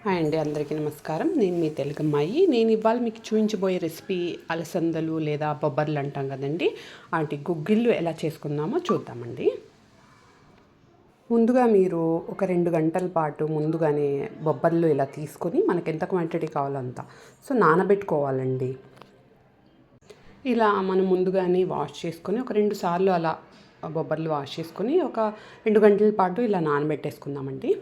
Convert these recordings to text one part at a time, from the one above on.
Hi అండి, అందరికీ నమస్కారం. నేను మీ తెలుగమ్మాయి. నేను ఇవాళ మీకు చూపించబోయే రెసిపీ అలసందలు లేదా బొబ్బర్లు అంటాం కదండి. వాటి గుగ్గిళ్ళు ఎలా చేసుకుందామో చూద్దామండి. ముందుగా మీరు ఒక 2 గంటల పాటు ముందుగానే బొబ్బర్లు ఇలా తీసుకొని మనకు ఎంత క్వాంటిటీ కావాలో అంత నానబెట్టుకోవాలండి. ఇలా మనం ముందుగానే వాష్ చేసుకొని ఒక 2 సార్లు అలా బొబ్బర్లు వాష్ చేసుకొని ఒక 2 గంటల పాటు ఇలా నానబెట్టేసుకుందామండి.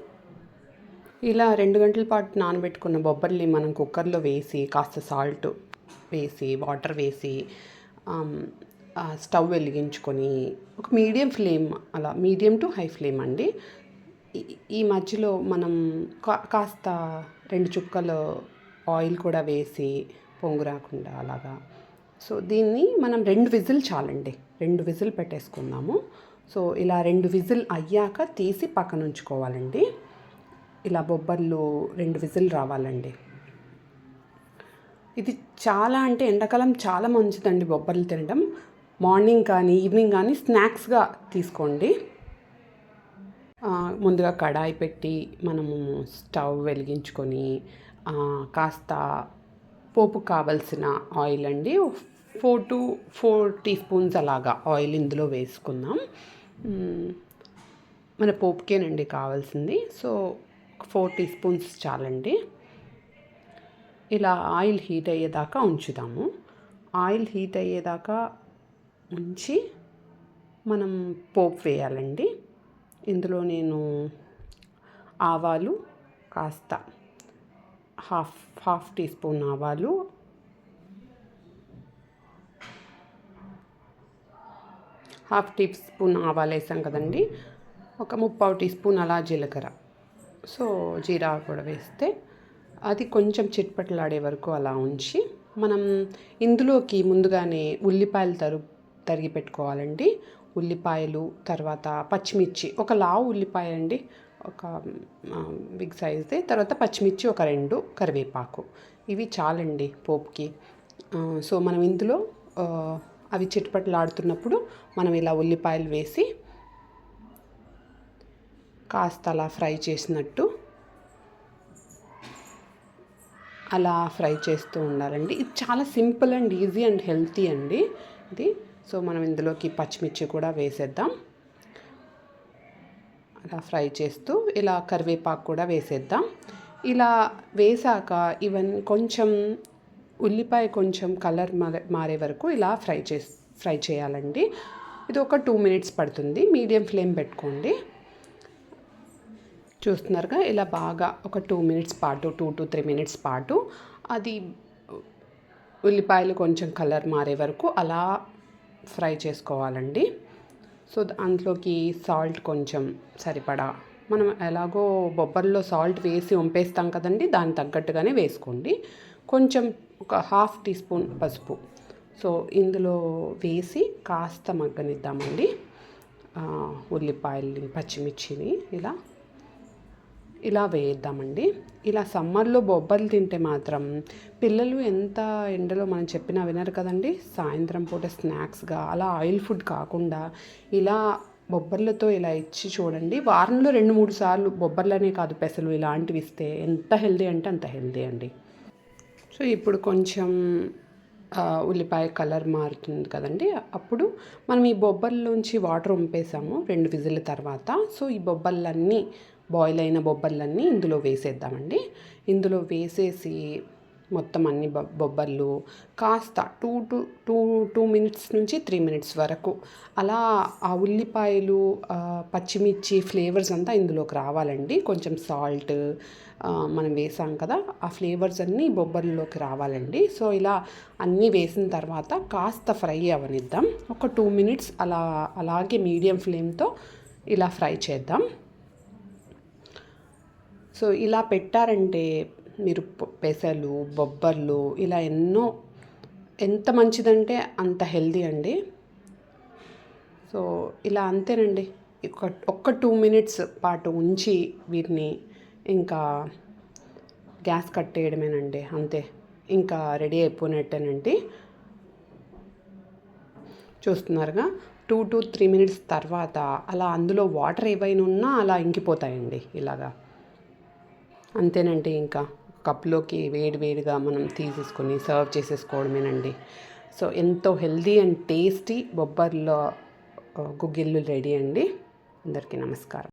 ఇలా 2 గంటల పాటు నానబెట్టుకున్న బొబ్బర్ని మనం కుక్కర్లో వేసి కాస్త సాల్ట్ వేసి వాటర్ వేసి స్టవ్ వెలిగించుకొని ఒక మీడియం ఫ్లేమ్, అలా మీడియం టు హై ఫ్లేమ్ అండి. ఈ మధ్యలో మనం కాస్త 2 చుక్కలు ఆయిల్ కూడా వేసి పొంగు రాకుండా అలాగా. సో దీన్ని మనం 2 విజిల్ చాలండి, 2 విజిల్ పెట్టేసుకుందాము. సో ఇలా 2 విజిల్ అయ్యాక తీసి పక్కన ఉంచుకోవాలండి. ఇలా బొబ్బర్లు 2 విజిల్ రావాలండి. ఇది చాలా అంటే ఎండాకాలం చాలా మంచిదండి బొబ్బర్లు తినడం. మార్నింగ్ కానీ ఈవినింగ్ కానీ స్నాక్స్గా తీసుకోండి. ముందుగా కడాయి పెట్టి మనము స్టవ్ వెలిగించుకొని కాస్త పోపు కావలసిన ఆయిల్ అండి, 4 టీ స్పూన్స్ అలాగా ఆయిల్ ఇందులో వేసుకుందాం. మన పోపుకేనండి కావాల్సింది. సో 4 టీ స్పూన్స్ చాలండి. ఇలా ఆయిల్ హీట్ అయ్యేదాకా ఉంచుదాము. ఆయిల్ హీట్ అయ్యేదాకా ఉంచి మనం పోపు వేయాలండి. ఇందులో నేను ఆవాలు కాస్త హాఫ్ టీ స్పూన్ ఆవాలు, హాఫ్ టీ స్పూన్ ఆవాలు వేసాం కదండి. ఒక 3/4 టీ స్పూన్ అలా జీలకర్ర, సో జీరా కూడా వేస్తే అది కొంచెం చిట్పట్లాడే వరకు అలా ఉంచి మనం ఇందులోకి ముందుగానే ఉల్లిపాయలు తరిగి పెట్టుకోవాలండి. ఉల్లిపాయలు, తర్వాత పచ్చిమిర్చి, ఒక లావు ఉల్లిపాయ అండి, ఒక బిగ్ సైజ్దే, తర్వాత పచ్చిమిర్చి ఒక 2, కరివేపాకు, ఇవి చాలండి పోపుకి. సో మనం ఇందులో అవి చిట్పట్లాడుతున్నప్పుడు మనం ఇలా ఉల్లిపాయలు వేసి కాస్త అలా ఫ్రై చేసినట్టు అలా ఫ్రై చేస్తూ ఉండాలండి. ఇది చాలా simple and easy and healthy అండి ఇది. సో మనం ఇందులోకి పచ్చిమిర్చి కూడా వేసేద్దాం. అలా ఫ్రై చేస్తూ ఇలా కరివేపాకు కూడా వేసేద్దాం. ఇలా వేసాక ఇవన్నీ కొంచెం ఉల్లిపాయ కొంచెం కలర్ మారే వరకు ఇలా ఫ్రై చేయాలండి. ఇది ఒక 2 మినిట్స్ పడుతుంది. మీడియం ఫ్లేమ్ పెట్టుకోండి. చూస్తున్నారుగా, ఇలా బాగా ఒక 2 మినిట్స్ పాటు, 2 to 3 మినిట్స్ పాటు అది ఉల్లిపాయలు కొంచెం కలర్ మారే వరకు అలా ఫ్రై చేసుకోవాలండి. సో అందులోకి సాల్ట్ కొంచెం సరిపడా, మనం ఎలాగో బొబ్బర్లో సాల్ట్ వేసి వంపేస్తాం కదండి, దానికి తగ్గట్టుగానే వేసుకోండి. కొంచెం ఒక హాఫ్ టీ స్పూన్ పసుపు, సో ఇందులో వేసి కాస్త మగ్గనిద్దామండి. ఉల్లిపాయల్ని, పచ్చిమిర్చిని ఇలా వేద్దామండి. ఇలా సమ్మర్లో బొబ్బర్లు తింటే మాత్రం పిల్లలు ఎంత ఎండలో మనం చెప్పినా వినరు కదండి. సాయంత్రం పూట స్నాక్స్గా అలా ఆయిల్ ఫుడ్ కాకుండా ఇలా బొబ్బర్లతో ఇలా ఇచ్చి చూడండి. వారంలో 2-3 సార్లు బొబ్బర్లనే కాదు, పెసలు ఇలాంటివి ఇస్తే ఎంత హెల్దీ అంటే అంత హెల్దీ అండి. సో ఇప్పుడు కొంచెం ఉల్లిపాయ కలర్ మారుతుంది కదండి, అప్పుడు మనం ఈ బొబ్బర్లోంచి వాటర్ వంపేసాము 2 విజిల్ తర్వాత. సో ఈ బొబ్బర్లన్నీ, బాయిల్ అయిన బొబ్బర్లన్నీ ఇందులో వేసేద్దామండి. ఇందులో వేసేసి మొత్తం అన్ని బొబ్బర్లు కాస్త 2 మినిట్స్ నుంచి 3 మినిట్స్ వరకు అలా ఆ ఉల్లిపాయలు, పచ్చిమిర్చి ఫ్లేవర్స్ అంతా ఇందులోకి రావాలండి. కొంచెం సాల్ట్ మనం వేసాం కదా, ఆ ఫ్లేవర్స్ అన్నీ బొబ్బర్లోకి రావాలండి. సో ఇలా అన్నీ వేసిన తర్వాత కాస్త ఫ్రై అవనిద్దాం. ఒక 2 మినిట్స్ అలాగే మీడియం ఫ్లేమ్తో ఇలా ఫ్రై చేద్దాం. సో ఇలా పెట్టారంటే మీరు పెసలు, బొబ్బర్లు ఇలా ఎంత మంచిదంటే అంత హెల్దీ అండి. సో ఇలా అంతేనండి. ఒక్క 2 మినిట్స్ పాటు ఉంచి వీటిని ఇంకా గ్యాస్ కట్టేయడమేనండి, అంతే. ఇంకా రెడీ అయిపోయినట్టేనండి. చూస్తున్నారుగా, 2 to 3 మినిట్స్ తర్వాత అలా అందులో వాటర్ ఏవైనా ఉన్నా అలా ఇంకిపోతాయండి ఇలాగా. అంతేనండి, ఇంకా కప్లోకి వేడిగా మనం తీసేసుకొని సర్వ్ చేసేసుకోవడమేనండి. సో ఎంతో హెల్దీ అండ్ టేస్టీ బొబ్బర్లో గుగ్గిళ్ళు రెడీ అండి. అందరికీ నమస్కారం.